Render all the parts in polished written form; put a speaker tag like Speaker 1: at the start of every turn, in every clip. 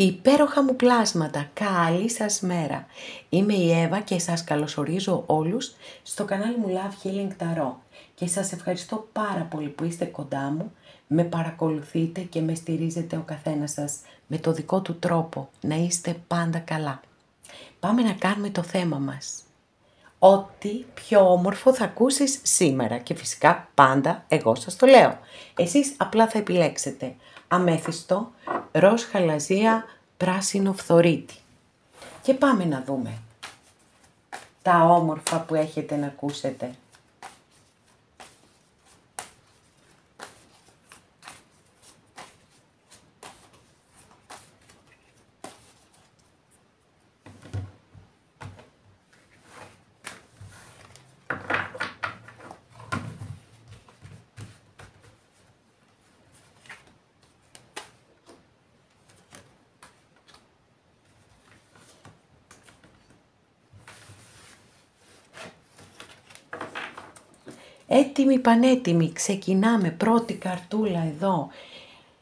Speaker 1: Υπέροχα μου πλάσματα, καλή σας μέρα. Είμαι η Εύα και σας καλωσορίζω όλους στο κανάλι μου Love Healing Tarot. Και σας ευχαριστώ πάρα πολύ που είστε κοντά μου, με παρακολουθείτε και με στηρίζετε ο καθένας σας με το δικό του τρόπο, να είστε πάντα καλά. Πάμε να κάνουμε το θέμα μας. Ό,τι πιο όμορφο θα ακούσεις σήμερα και φυσικά πάντα εγώ σας το λέω. Εσείς απλά θα επιλέξετε αμέθιστο, ροζ χαλαζία, πράσινο φθορίτη. Και πάμε να δούμε τα όμορφα που έχετε να ακούσετε. Έτοιμοι πανέτοιμοι, ξεκινάμε, πρώτη καρτούλα εδώ.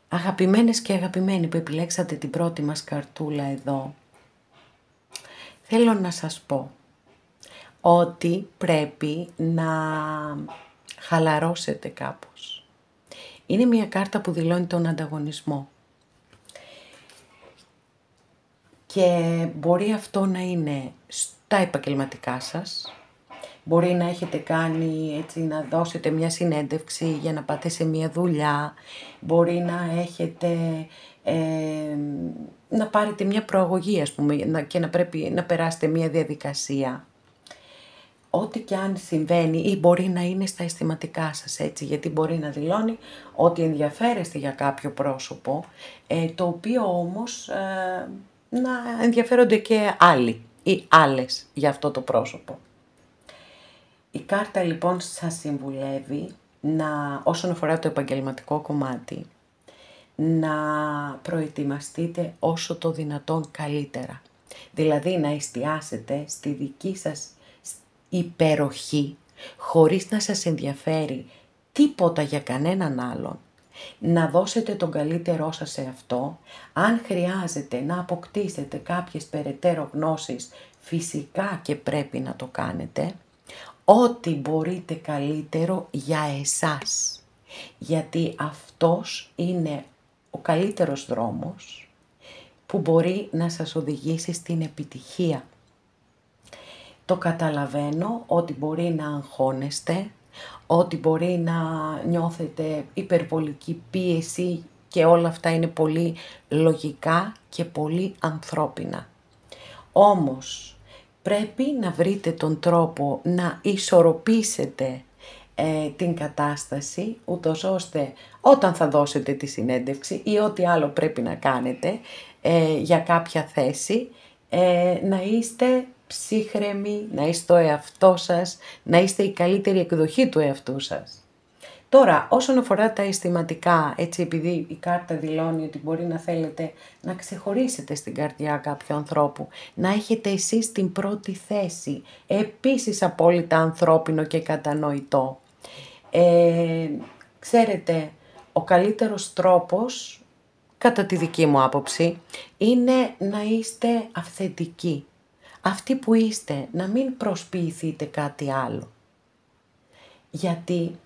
Speaker 1: Αγαπημένες και αγαπημένοι που επιλέξατε την πρώτη μας καρτούλα εδώ, θέλω να σας πω ότι πρέπει να χαλαρώσετε κάπως. Είναι μια κάρτα που δηλώνει τον ανταγωνισμό. Και μπορεί αυτό να είναι στα επαγγελματικά σας. Μπορεί να έχετε κάνει έτσι, να δώσετε μια συνέντευξη για να πάτε σε μια δουλειά. Μπορεί να έχετε να πάρετε μια προαγωγή, ας πούμε, και να πρέπει να περάσετε μια διαδικασία. Ό,τι και αν συμβαίνει, ή μπορεί να είναι στα αισθηματικά σας, έτσι, γιατί μπορεί να δηλώνει ότι ενδιαφέρεστε για κάποιο πρόσωπο, το οποίο όμως να ενδιαφέρονται και άλλοι ή άλλες για αυτό το πρόσωπο. Η κάρτα λοιπόν σας συμβουλεύει όσον αφορά το επαγγελματικό κομμάτι, να προετοιμαστείτε όσο το δυνατόν καλύτερα. Δηλαδή να εστιάσετε στη δική σας υπεροχή, χωρίς να σας ενδιαφέρει τίποτα για κανέναν άλλον. Να δώσετε τον καλύτερό σας σε αυτό. Αν χρειάζεται να αποκτήσετε κάποιες περαιτέρω γνώσεις, φυσικά και πρέπει να το κάνετε. Ό,τι μπορείτε καλύτερο για εσάς. Γιατί αυτός είναι ο καλύτερος δρόμος που μπορεί να σας οδηγήσει στην επιτυχία. Το καταλαβαίνω ότι μπορεί να αγχώνεστε, ότι μπορεί να νιώθετε υπερβολική πίεση και όλα αυτά είναι πολύ λογικά και πολύ ανθρώπινα. Όμως πρέπει να βρείτε τον τρόπο να ισορροπήσετε την κατάσταση, ούτως ώστε όταν θα δώσετε τη συνέντευξη ή ό,τι άλλο πρέπει να κάνετε για κάποια θέση, να είστε ψύχρεμοι, να είστε ο εαυτό σας, να είστε η καλύτερη εκδοχή του εαυτού σας. Τώρα, όσον αφορά τα αισθηματικά, έτσι επειδή η κάρτα δηλώνει ότι μπορεί να θέλετε να ξεχωρίσετε στην καρδιά κάποιου ανθρώπου, να έχετε εσείς την πρώτη θέση, επίσης απόλυτα ανθρώπινο και κατανοητό. Ξέρετε, ο καλύτερος τρόπος, κατά τη δική μου άποψη, είναι να είστε αυθεντικοί. Αυτοί που είστε, να μην προσποιηθείτε κάτι άλλο. Γιατί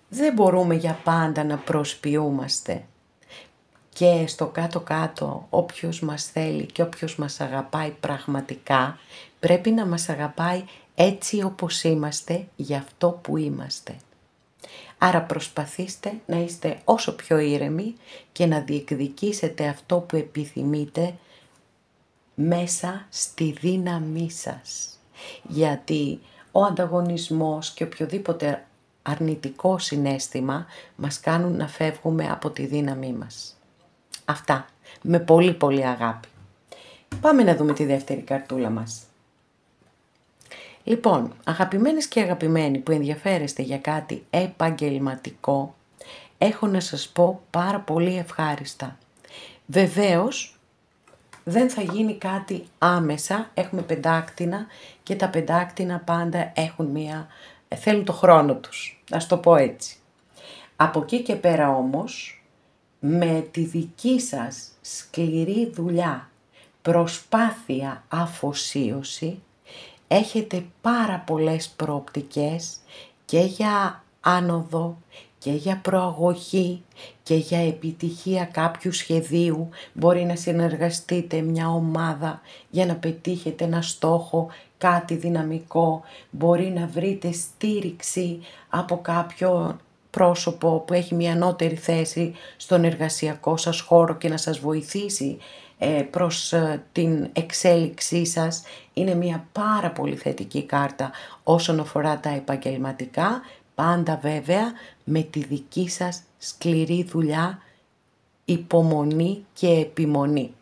Speaker 1: δεν μπορούμε για πάντα να προσποιούμαστε. Και στο κάτω-κάτω, όποιος μας θέλει και όποιος μας αγαπάει πραγματικά, πρέπει να μας αγαπάει έτσι όπως είμαστε, για αυτό που είμαστε. Άρα προσπαθήστε να είστε όσο πιο ήρεμοι και να διεκδικήσετε αυτό που επιθυμείτε μέσα στη δύναμή σας. Γιατί ο ανταγωνισμός και οποιοδήποτε αρνητικό συναίσθημα μας κάνουν να φεύγουμε από τη δύναμή μας. Αυτά, με πολύ πολύ αγάπη. Πάμε να δούμε τη δεύτερη καρτούλα μας. Λοιπόν, αγαπημένες και αγαπημένοι που ενδιαφέρεστε για κάτι επαγγελματικό, έχω να σας πω πάρα πολύ ευχάριστα. Βεβαίως, δεν θα γίνει κάτι άμεσα, έχουμε πεντάκτηνα και τα πεντάκτηνα πάντα θέλουν το χρόνο τους, ας το πω έτσι. Από εκεί και πέρα όμως, με τη δική σας σκληρή δουλειά, προσπάθεια, αφοσίωση, έχετε πάρα πολλές προοπτικές και για άνοδο και για προαγωγή και για επιτυχία κάποιου σχεδίου. Μπορεί να συνεργαστείτε μια ομάδα για να πετύχετε ένα στόχο, κάτι δυναμικό. Μπορεί να βρείτε στήριξη από κάποιο πρόσωπο που έχει μια ανώτερη θέση στον εργασιακό σας χώρο και να σας βοηθήσει προς την εξέλιξή σας. Είναι μια πάρα πολύ θετική κάρτα όσον αφορά τα επαγγελματικά, πάντα βέβαια με τη δική σας σκληρή δουλειά, υπομονή και επιμονή.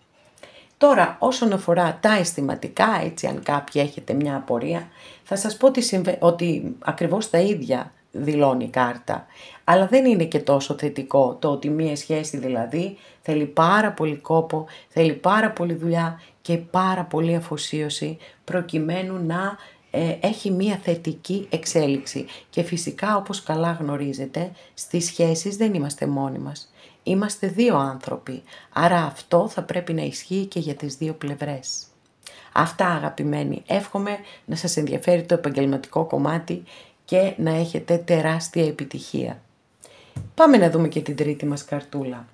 Speaker 1: Τώρα όσον αφορά τα αισθηματικά, έτσι αν κάποιοι έχετε μια απορία, θα σας πω ότι ακριβώς τα ίδια δηλώνει η κάρτα. Αλλά δεν είναι και τόσο θετικό το ότι μία σχέση δηλαδή θέλει πάρα πολύ κόπο, θέλει πάρα πολύ δουλειά και πάρα πολύ αφοσίωση προκειμένου να έχει μία θετική εξέλιξη. Και φυσικά όπως καλά γνωρίζετε, στις σχέσεις δεν είμαστε μόνοι μας. Είμαστε δύο άνθρωποι, άρα αυτό θα πρέπει να ισχύει και για τις δύο πλευρές. Αυτά αγαπημένοι, εύχομαι να σας ενδιαφέρει το επαγγελματικό κομμάτι και να έχετε τεράστια επιτυχία. Πάμε να δούμε και την τρίτη μας καρτούλα.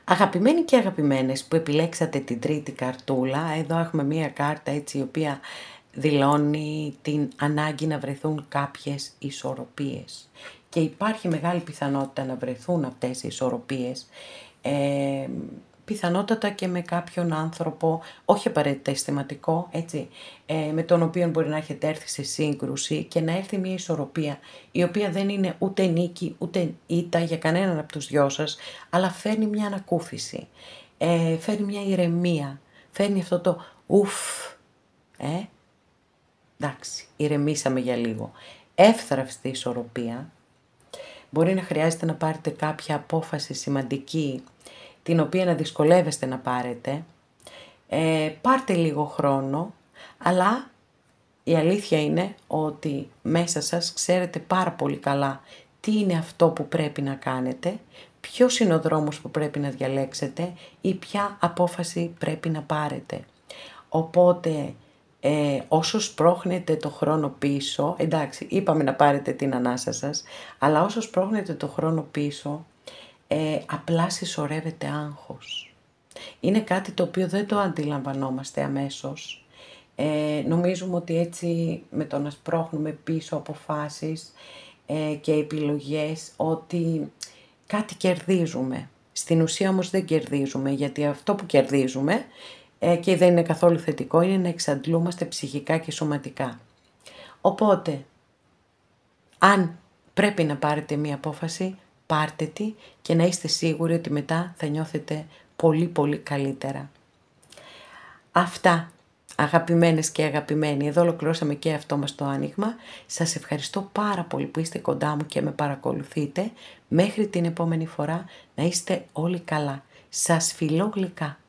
Speaker 1: Αγαπημένοι και αγαπημένες που επιλέξατε την τρίτη καρτούλα, εδώ έχουμε μία κάρτα έτσι η οποία δηλώνει την ανάγκη να βρεθούν κάποιες ισορροπίες. Και υπάρχει μεγάλη πιθανότητα να βρεθούν αυτές οι ισορροπίες, πιθανότατα και με κάποιον άνθρωπο, όχι απαραίτητα αισθηματικό, έτσι, με τον οποίο μπορεί να έχετε έρθει σε σύγκρουση και να έρθει μια ισορροπία, η οποία δεν είναι ούτε νίκη ούτε ήττα για κανέναν από τους δυο σας, αλλά φέρνει μια ανακούφιση, φέρνει μια ηρεμία, φέρνει αυτό το ουφ, εντάξει, ηρεμήσαμε για λίγο. Εύθραυστη ισορροπία. Μπορεί να χρειάζεται να πάρετε κάποια απόφαση σημαντική, την οποία να δυσκολεύεστε να πάρετε. Πάρτε λίγο χρόνο, αλλά η αλήθεια είναι ότι μέσα σας ξέρετε πάρα πολύ καλά τι είναι αυτό που πρέπει να κάνετε, ποιος είναι ο δρόμος που πρέπει να διαλέξετε ή ποια απόφαση πρέπει να πάρετε. Οπότε όσο σπρώχνετε το χρόνο πίσω, εντάξει είπαμε να πάρετε την ανάσα σας, αλλά όσο σπρώχνετε το χρόνο πίσω, απλά συσσωρεύεται άγχος. Είναι κάτι το οποίο δεν το αντιλαμβανόμαστε αμέσως. Νομίζουμε ότι έτσι με το να σπρώχνουμε πίσω αποφάσεις και επιλογές ότι κάτι κερδίζουμε. Στην ουσία όμως δεν κερδίζουμε, γιατί αυτό που κερδίζουμε και δεν είναι καθόλου θετικό είναι να εξαντλούμαστε ψυχικά και σωματικά. Οπότε, αν πρέπει να πάρετε μία απόφαση, πάρτε τη και να είστε σίγουροι ότι μετά θα νιώθετε πολύ πολύ καλύτερα. Αυτά αγαπημένες και αγαπημένοι, εδώ ολοκληρώσαμε και αυτό μας το άνοιγμα. Σας ευχαριστώ πάρα πολύ που είστε κοντά μου και με παρακολουθείτε. Μέχρι την επόμενη φορά να είστε όλοι καλά. Σας φιλώ γλυκά.